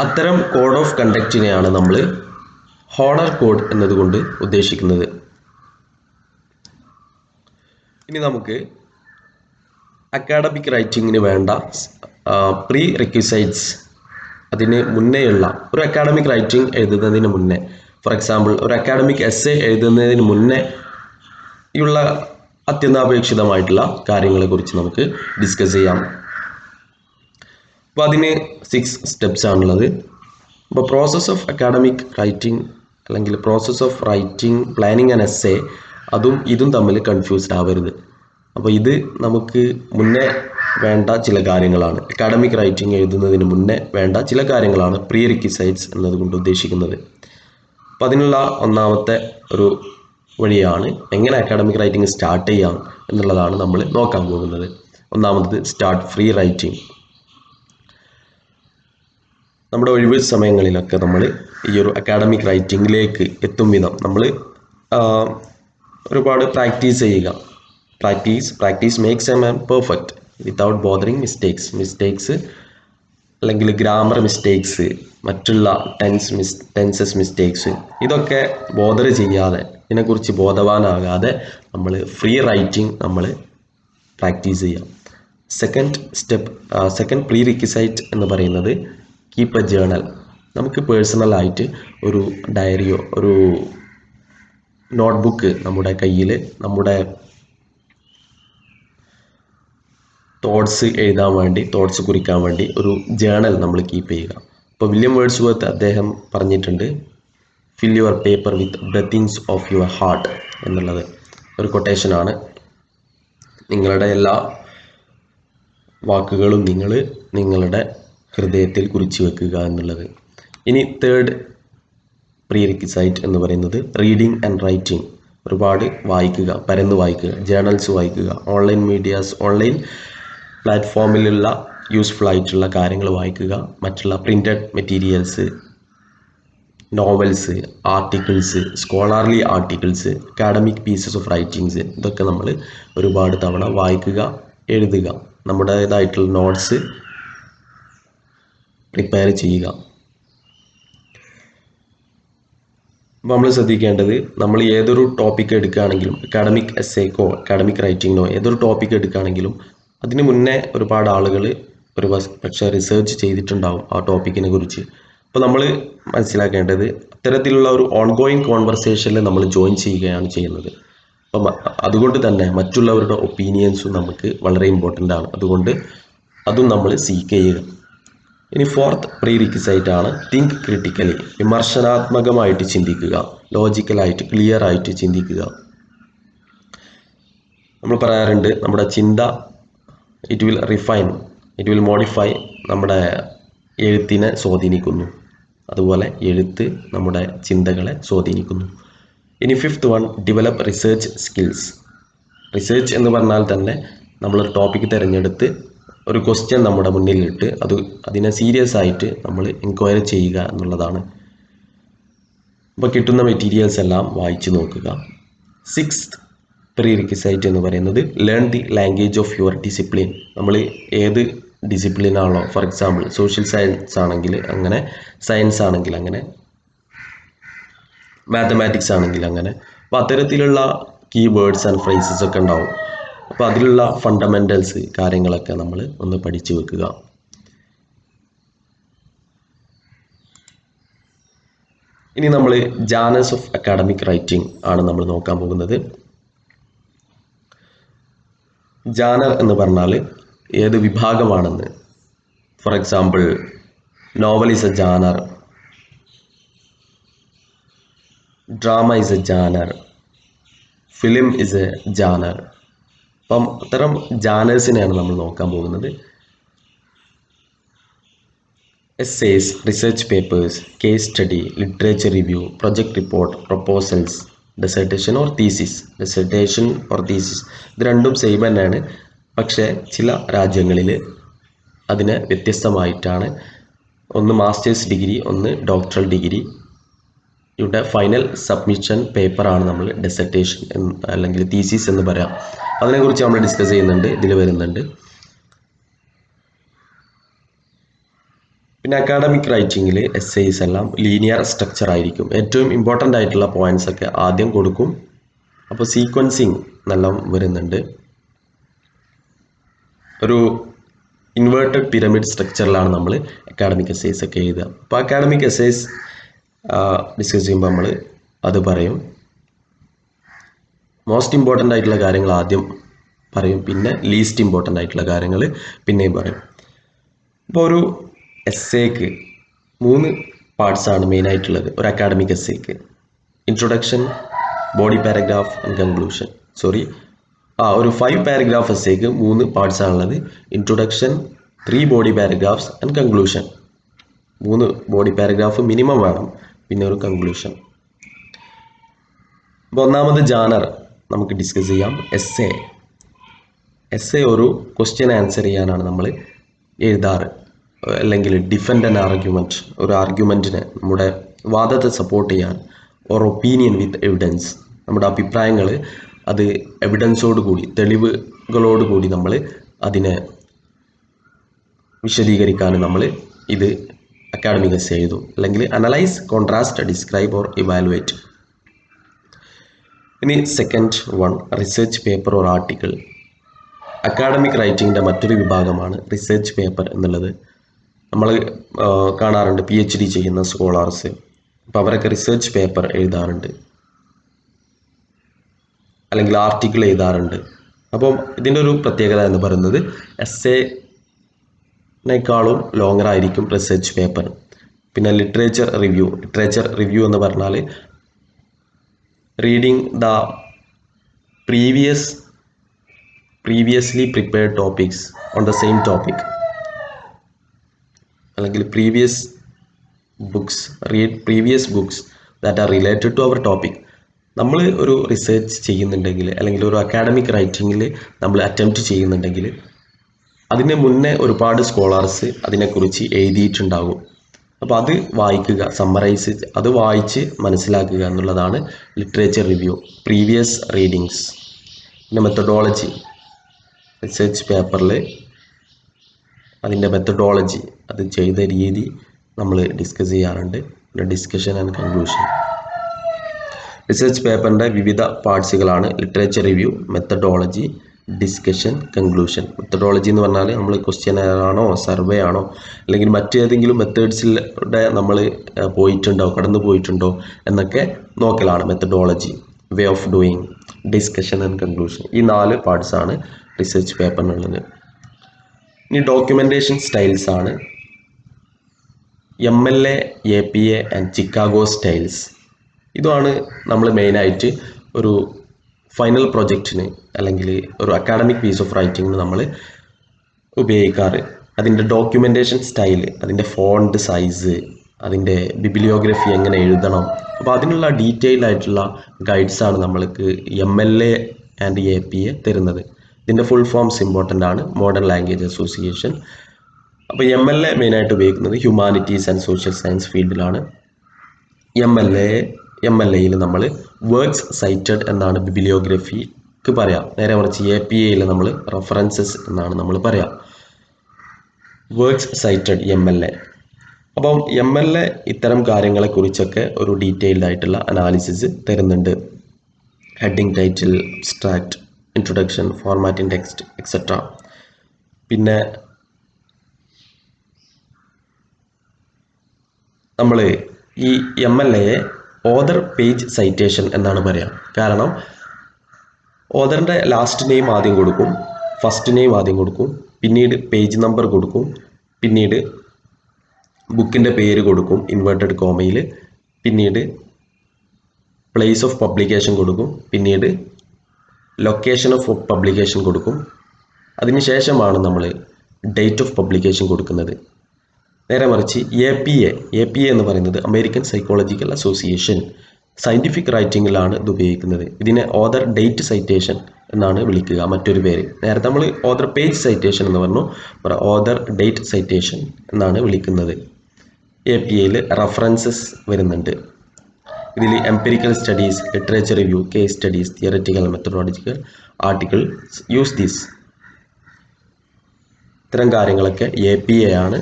അത്തരം code of കണ്ടക്റ്റിനെയാണ് നമ്മൾ honour code എന്നതുകൊണ്ട് ഉദ്ദേശിക്കുന്നത്. ഇനി നമുക്ക് അക്കാഡമിക് റൈറ്റിങ്ങിന് വേണ്ട പ്രീ റിക്വിസൈറ്റ്സ്, അതിന് മുന്നേയുള്ള ഒരു അക്കാഡമിക് റൈറ്റിംഗ് എഴുതുന്നതിന് മുന്നേ, ഫോർ എക്സാമ്പിൾ ഒരു അക്കാഡമിക് എസ്സേ എഴുതുന്നതിന് മുന്നേ ഉള്ള അത്യന്താപേക്ഷിതമായിട്ടുള്ള കാര്യങ്ങളെക്കുറിച്ച് നമുക്ക് ഡിസ്കസ് ചെയ്യാം. അപ്പോൾ അതിന് 6 സ്റ്റെപ്സ് ആണുള്ളത്. അപ്പോൾ പ്രോസസ് ഓഫ് അക്കാഡമിക് റൈറ്റിംഗ് അല്ലെങ്കിൽ process of writing planning and essay, അതും ഇതും തമ്മിൽ കൺഫ്യൂസ്ഡ് ആവരുത്. അപ്പോൾ ഇത് നമുക്ക് മുന്നേ വേണ്ട ചില കാര്യങ്ങളാണ്, അക്കാഡമിക് റൈറ്റിംഗ് എഴുതുന്നതിന് മുന്നേ വേണ്ട ചില കാര്യങ്ങളാണ് പ്രീ റിക്വിസൈറ്റ്സ് എന്നതുകൊണ്ട് ഉദ്ദേശിക്കുന്നത്. അപ്പോൾ അതിനുള്ള ഒന്നാമത്തെ ഒരു വഴിയാണ് എങ്ങനെ അക്കാഡമിക് റൈറ്റിംഗ് സ്റ്റാർട്ട് ചെയ്യാം എന്നുള്ളതാണ് നമ്മൾ നോക്കാൻ പോകുന്നത്. ഒന്നാമത് സ്റ്റാർട്ട് ഫ്രീ റൈറ്റിംഗ്. നമ്മുടെ ഒഴിവ് സമയങ്ങളിലൊക്കെ നമ്മൾ ഈ ഒരു അക്കാഡമിക് റൈറ്റിങ്ങിലേക്ക് എത്തും വിധം നമ്മൾ ഒരുപാട് പ്രാക്ടീസ് ചെയ്യുക. Practice makes a man perfect without bothering mistakes അല്ലെങ്കിൽ ഗ്രാമർ മിസ്റ്റേക്സ്, മറ്റുള്ള ടെൻസസ് മിസ്റ്റേക്സ്, ഇതൊക്കെ ബോദർ ചെയ്യാതെ, ഇതിനെക്കുറിച്ച് ബോധവാനാകാതെ നമ്മൾ ഫ്രീ റൈറ്റിംഗ് നമ്മൾ പ്രാക്ടീസ് ചെയ്യാം. സെക്കൻഡ് പ്രീ റിക്വിസൈറ്റ് എന്ന് പറയുന്നത് കീപ്പ് എ ജേണൽ. നമുക്ക് പേഴ്സണലായിട്ട് ഒരു ഡയറിയോ ഒരു നോട്ട്ബുക്ക് നമ്മുടെ കയ്യിൽ നമ്മുടെ തോട്ട്സ് എഴുതാൻ വേണ്ടി, തോട്ട്സ് കുറിക്കാൻ വേണ്ടി ഒരു ജേണൽ നമ്മൾ കീപ്പ് ചെയ്യുക. ഇപ്പോൾ വില്യം വേർഡ്സ്വർത്ത് അദ്ദേഹം പറഞ്ഞിട്ടുണ്ട്, fill your paper with breathings of your heart എന്നുള്ളത് ഒരു കൊട്ടേഷനാണ്. നിങ്ങളുടെ എല്ലാ വാക്കുകളും നിങ്ങളുടെ ഹൃദയത്തിൽ കുറിച്ച് വെക്കുക എന്നുള്ളത്. ഇനി തേർഡ് പ്രീ റിക്വിസൈറ്റ് എന്ന് പറയുന്നത് റീഡിങ് ആൻഡ് റൈറ്റിംഗ്. ഒരുപാട് വായിക്കുക, പരന്ന് വായിക്കുക, ജേണൽസ് വായിക്കുക, ഓൺലൈൻ മീഡിയാസ്, ഓൺലൈൻ പ്ലാറ്റ്ഫോമിലുള്ള യൂസ്ഫുൾ ആയിട്ടുള്ള കാര്യങ്ങൾ വായിക്കുക, മറ്റുള്ള printed materials, novels, articles, scholarly articles, academic pieces of writings, ഇതൊക്കെ നമ്മൾ ഒരുപാട് തവണ വായിക്കുക, എഴുതുക, നമ്മുടേതായിട്ടുള്ള നോട്ട്സ് പ്രിപ്പയർ ചെയ്യുക. അപ്പോൾ നമ്മൾ ശ്രദ്ധിക്കേണ്ടത്, നമ്മൾ ഏതൊരു ടോപ്പിക് എടുക്കുകയാണെങ്കിലും, അക്കാഡമിക് എസ്സേക്കോ അക്കാഡമിക് റൈറ്റിങ്ങിനോ ഏതൊരു ടോപ്പിക് എടുക്കുകയാണെങ്കിലും അതിന് മുന്നേ ഒരുപാട് ആളുകൾ ഒരു പക്ഷേ റിസർച്ച് ചെയ്തിട്ടുണ്ടാവും ആ ടോപ്പിക്കിനെ കുറിച്ച്. അപ്പോൾ നമ്മൾ മനസ്സിലാക്കേണ്ടത്, അത്തരത്തിലുള്ള ഒരു ഓൺഗോയിങ് കോൺവെർസേഷനിൽ നമ്മൾ ജോയിൻ ചെയ്യുകയാണ് ചെയ്യുന്നത്. അപ്പം അതുകൊണ്ട് തന്നെ മറ്റുള്ളവരുടെ ഒപ്പീനിയൻസും നമുക്ക് വളരെ ഇമ്പോർട്ടൻ്റ് ആണ്. അതുകൊണ്ട് അതും നമ്മൾ സീക്ക് ചെയ്യുക. ഇനി ഫോർത്ത് പ്രീ റിക്വിസൈറ്റ് ആണ് തിങ്ക് ക്രിട്ടിക്കലി. വിമർശനാത്മകമായിട്ട് ചിന്തിക്കുക, ലോജിക്കലായിട്ട് ക്ലിയർ ആയിട്ട് ചിന്തിക്കുക. നമ്മൾ പറയാറുണ്ട്, നമ്മുടെ ചിന്ത ഇറ്റ് വിൽ മോഡിഫൈ, നമ്മുടെ എഴുത്തിനെ സ്വാധീനിക്കുന്നു. അതുപോലെ എഴുത്ത് നമ്മുടെ ചിന്തകളെ സ്വാധീനിക്കുന്നു. ഇനി fifth one, develop research skills. Research എന്ന് പറഞ്ഞാൽ തന്നെ നമ്മളൊരു ടോപ്പിക്ക് തിരഞ്ഞെടുത്ത് ഒരു ക്വസ്റ്റ്യൻ നമ്മുടെ മുന്നിലിട്ട് അതിനെ സീരിയസ് ആയിട്ട് നമ്മൾ എൻക്വയറി ചെയ്യുക എന്നുള്ളതാണ്. അപ്പോൾ കിട്ടുന്ന മെറ്റീരിയൽസ് എല്ലാം വായിച്ചു നോക്കുക. സിക്സ്ത് പ്രീ റിക്വിസൈറ്റ് എന്ന് പറയുന്നത് learn the language of your discipline. നമ്മൾ ഏത് ഡിസിപ്ലിനാണോ, ഫോർ എക്സാമ്പിൾ സോഷ്യൽ സയൻസ് ആണെങ്കിൽ അങ്ങനെ, സയൻസ് ആണെങ്കിൽ അങ്ങനെ, മാത്തമാറ്റിക്സ് ആണെങ്കിൽ അങ്ങനെ. അപ്പോൾ അത്തരത്തിലുള്ള കീവേഡ്സ് ആൻഡ് ഫ്രേസസ് ഒക്കെ ഉണ്ടാവും. അപ്പോൾ അതിലുള്ള ഫണ്ടമെൻ്റൽസ് കാര്യങ്ങളൊക്കെ നമ്മൾ ഒന്ന് പഠിച്ചു വെക്കുക. ഇനി നമ്മൾ ജാനേഴ്സ് ഓഫ് അക്കാഡമിക് റൈറ്റിംഗ് ആണ് നമ്മൾ നോക്കാൻ പോകുന്നത്. ജാനർ എന്ന് പറഞ്ഞാൽ ഏത് വിഭാഗമാണെന്ന്. For example novel is a genre, drama is a genre, film is a genre. അപ്പം അത്തരം ജാനേഴ്സിനെയാണ് നമ്മൾ നോക്കാൻ പോകുന്നത്. Essays, research papers, case study, literature review, project report, proposals, dissertation or thesis. ഇത് രണ്ടും സെയിം തന്നെയാണ്. പക്ഷേ ചില രാജ്യങ്ങളിൽ അതിന് വ്യത്യസ്തമായിട്ടാണ്. ഒന്ന് മാസ്റ്റേഴ്സ് ഡിഗ്രി, ഒന്ന് ഡോക്ടറൽ ഡിഗ്രി. ഇവിടെ ഫൈനൽ സബ്മിഷൻ പേപ്പറാണ് നമ്മൾ ഡിസർട്ടേഷൻ അല്ലെങ്കിൽ തീസിസ് എന്ന് പറയാം. അതിനെക്കുറിച്ച് നമ്മൾ ഡിസ്കസ് ചെയ്യുന്നുണ്ട്, ഇതിൽ വരുന്നുണ്ട്. പിന്നെ അക്കാഡമിക് റൈറ്റിങ്ങിൽ എസ്സേസ് എല്ലാം ലീനിയർ സ്ട്രക്ചർ ആയിരിക്കും. ഏറ്റവും ഇമ്പോർട്ടൻ്റ് ആയിട്ടുള്ള പോയിന്റ്സ് ഒക്കെ ആദ്യം കൊടുക്കും. അപ്പോൾ സീക്വൻസിങ് നല്ല വരുന്നുണ്ട്. ഒരു ഇൻവേർട്ടഡ് പിരമിഡ് സ്ട്രക്ചറിലാണ് നമ്മൾ അക്കാഡമിക് എസ്സേസ് ഒക്കെ എഴുതുക. അപ്പോൾ അക്കാഡമിക് എസ്സേസ് ഡിസ്കസ് ചെയ്യുമ്പോൾ നമ്മൾ അത് പറയും. മോസ്റ്റ് ഇമ്പോർട്ടൻ്റ് ആയിട്ടുള്ള കാര്യങ്ങൾ ആദ്യം പറയും, പിന്നെ ലീസ്റ്റ് ഇമ്പോർട്ടൻ്റ് ആയിട്ടുള്ള കാര്യങ്ങൾ പിന്നെയും പറയും. ഇപ്പോൾ ഒരു എസ്സേക്ക് 3 പാർട്സാണ് മെയിനായിട്ടുള്ളത് ഒരു അക്കാഡമിക് എസ്സേക്ക്. Introduction, body paragraph and conclusion. ഒരു 5 പാരഗ്രാഫ് എസ്സേക്ക് 3 പാർട്സാണുള്ളത്. Introduction, 3 body paragraphs and conclusion. 3 body paragraph minimum വേണം, പിന്നെ ഒരു കൺക്ലൂഷൻ. അപ്പോൾ ഒന്നാമത് ജാനർ നമുക്ക് ഡിസ്കസ് ചെയ്യാം. എസ്സേ ഒരു ക്വസ്റ്റ്യൻ ആൻസർ ചെയ്യാനാണ് നമ്മൾ എഴുതാറ്, അല്ലെങ്കിൽ ഡിഫെൻഡ് ആൻ ആർഗ്യുമെൻറ്റ്, ഒരു ആർഗ്യുമെൻറ്റിനെ, നമ്മുടെ വാദത്തെ സപ്പോർട്ട് ചെയ്യാൻ, ഓർ ഒപ്പീനിയൻ വിത്ത് എവിഡൻസ്, നമ്മുടെ അഭിപ്രായങ്ങൾ അത് എവിഡൻസോടുകൂടി, തെളിവുകളോടുകൂടി നമ്മൾ അതിനെ വിശദീകരിക്കാൻ നമ്മൾ ഇത് അക്കാഡമിക് എസ്സേ എഴുതും. അല്ലെങ്കിൽ analyse, contrast, describe or evaluate. ഇനി second one, research paper or article. Academic റൈറ്റിങ്ങിൻ്റെ മറ്റൊരു വിഭാഗമാണ് റിസർച്ച് പേപ്പർ എന്നുള്ളത്. നമ്മൾ കാണാറുണ്ട് PhD ചെയ്യുന്ന സ്കോളാർസ്, അപ്പോൾ അവരൊക്കെ റിസർച്ച് പേപ്പർ എഴുതാറുണ്ട്, അല്ലെങ്കിൽ ആർട്ടിക്കിൾ എഴുതാറുണ്ട്. അപ്പം ഇതിൻ്റെ ഒരു പ്രത്യേകത എന്ന് പറയുന്നത് എസ്സേനേക്കാളും ലോങ്ങർ ആയിരിക്കും റിസർച്ച് പേപ്പർ. പിന്നെ ലിറ്ററേച്ചർ റിവ്യൂ എന്ന് പറഞ്ഞാൽ reading the previously prepared topics on the same topic, അല്ലെങ്കിൽ previous books that are related to our topic. നമ്മൾ ഒരു റിസർച്ച് ചെയ്യുന്നുണ്ടെങ്കിൽ, അല്ലെങ്കിൽ ഒരു അക്കാഡമിക് റൈറ്റിങ്ങിൽ നമ്മൾ അറ്റംപ്റ്റ് ചെയ്യുന്നുണ്ടെങ്കിൽ, അതിന് മുന്നേ ഒരുപാട് സ്കോളാർസ് അതിനെക്കുറിച്ച് എഴുതിയിട്ടുണ്ടാകും. അപ്പോൾ അത് വായിക്കുക, സമ്മറൈസ്, അത് വായിച്ച് മനസ്സിലാക്കുക എന്നുള്ളതാണ് ലിറ്ററേച്ചർ റിവ്യൂ, പ്രീവിയസ് റീഡിങ്സ്. പിന്നെ മെത്തഡോളജി, റിസർച്ച് പേപ്പറിൽ അതിൻ്റെ മെത്തഡോളജി, അത് ചെയ്ത രീതി നമ്മൾ ഡിസ്കസ് ചെയ്യാറുണ്ട്. പിന്നെ ഡിസ്കഷൻ ആൻഡ് കൺക്ലൂഷൻ. റിസർച്ച് പേപ്പറിൻ്റെ വിവിധ പാർട്സുകളാണ് literature review, methodology, discussion, conclusion. Methodology എന്ന് പറഞ്ഞാൽ നമ്മൾ ക്വസ്റ്റ്യൻ ആണോ, സർവേ ആണോ, അല്ലെങ്കിൽ മറ്റേതെങ്കിലും മെത്തേഡ്സിലൂടെ നമ്മൾ കടന്നു പോയിട്ടുണ്ടോ എന്നൊക്കെ നോക്കലാണ് methodology. Way of doing, discussion and conclusion. ഈ 4 പാർട്സാണ് റിസർച്ച് പേപ്പറിനുള്ളത്. ഇനി ഡോക്യുമെൻറ്റേഷൻ സ്റ്റൈൽസ് ആണ്. MLA, APA and Chicago styles. ഇതാണ് നമ്മൾ മെയിനായിട്ട് ഒരു ഫൈനൽ പ്രൊജക്റ്റിന്, അല്ലെങ്കിൽ ഒരു അക്കാഡമിക് പീസ് ഓഫ് റൈറ്റിങ്ങിന് നമ്മൾ ഉപയോഗിക്കാറ്. അതിൻ്റെ ഡോക്യുമെൻറ്റേഷൻ സ്റ്റൈല്, അതിൻ്റെ ഫോണ്ട് സൈസ്, അതിൻ്റെ ബിബ്ലിയോഗ്രഫി എങ്ങനെ എഴുതണം, അപ്പോൾ അതിനുള്ള ഡീറ്റെയിൽ ആയിട്ടുള്ള ഗൈഡ്സാണ് നമ്മൾക്ക് MLA ആൻഡ് APA തരുന്നത്. ഇതിൻ്റെ ഫുൾ ഫോംസ് ഇമ്പോർട്ടൻ്റ് ആണ്. Modern language association. അപ്പോൾ MLA മെയിനായിട്ട് ഉപയോഗിക്കുന്നത് ഹ്യൂമാനിറ്റീസ് ആൻഡ് സോഷ്യൽ സയൻസ് ഫീൽഡിലാണ്. MLAയിൽ നമ്മൾ വർക്ക്സ് സൈറ്റഡ് എന്നാണ് ബിബ്ലിയോഗ്രഫിക്ക് പറയാം. നേരെ മറിച്ച് APAയിൽ നമ്മൾ റെഫറൻസസ് എന്നാണ് നമ്മൾ പറയാം. Works cited MLA. അപ്പം MLA ഇത്തരം കാര്യങ്ങളെക്കുറിച്ചൊക്കെ ഒരു ഡീറ്റെയിൽഡ് ആയിട്ടുള്ള അനാലിസിസ് തരുന്നുണ്ട്. Heading, title, abstract, introduction, formatting text, etcetera. പിന്നെ നമ്മൾ ഈ MLAയെ ഓതർ പേജ് സൈറ്റേഷൻ എന്നാണ് പറയുക. കാരണം ഓതറിൻ്റെ ലാസ്റ്റ് നെയിം ആദ്യം കൊടുക്കും, ഫസ്റ്റ് നെയിം ആദ്യം കൊടുക്കും, പിന്നീട് പേജ് നമ്പർ കൊടുക്കും, പിന്നീട് ബുക്കിൻ്റെ പേര് കൊടുക്കും ഇൻവേർട്ടഡ് കോമയിൽ, പിന്നീട് പ്ലേസ് ഓഫ് പബ്ലിക്കേഷൻ കൊടുക്കും, പിന്നീട് ലൊക്കേഷൻ ഓഫ് പബ്ലിക്കേഷൻ കൊടുക്കും. അതിനുശേഷമാണ് നമ്മൾ ഡേറ്റ് ഓഫ് പബ്ലിക്കേഷൻ കൊടുക്കുന്നത്. നേരെ മറിച്ച് APA എന്ന് പറയുന്നത് അമേരിക്കൻ സൈക്കോളജിക്കൽ അസോസിയേഷൻ, സയൻറ്റിഫിക് റൈറ്റിങ്ങിലാണ് ഇത് ഉപയോഗിക്കുന്നത്. ഇതിനെ ഓതർ ഡേറ്റ് സൈറ്റേഷൻ എന്നാണ് വിളിക്കുക, മറ്റൊരു പേര്. നേരത്തെ നമ്മൾ ഓതർ പേജ് സൈറ്റേഷൻ എന്ന് പറഞ്ഞു, ഓതർ ഡേറ്റ് സൈറ്റേഷൻ എന്നാണ് വിളിക്കുന്നത്. APAയിൽ റഫറൻസസ് വരുന്നുണ്ട്. ഇതിൽ empirical studies, literature review, case studies, theoretical, methodological, articles use these. ഇത്തരം കാര്യങ്ങളൊക്കെ APA ആണ്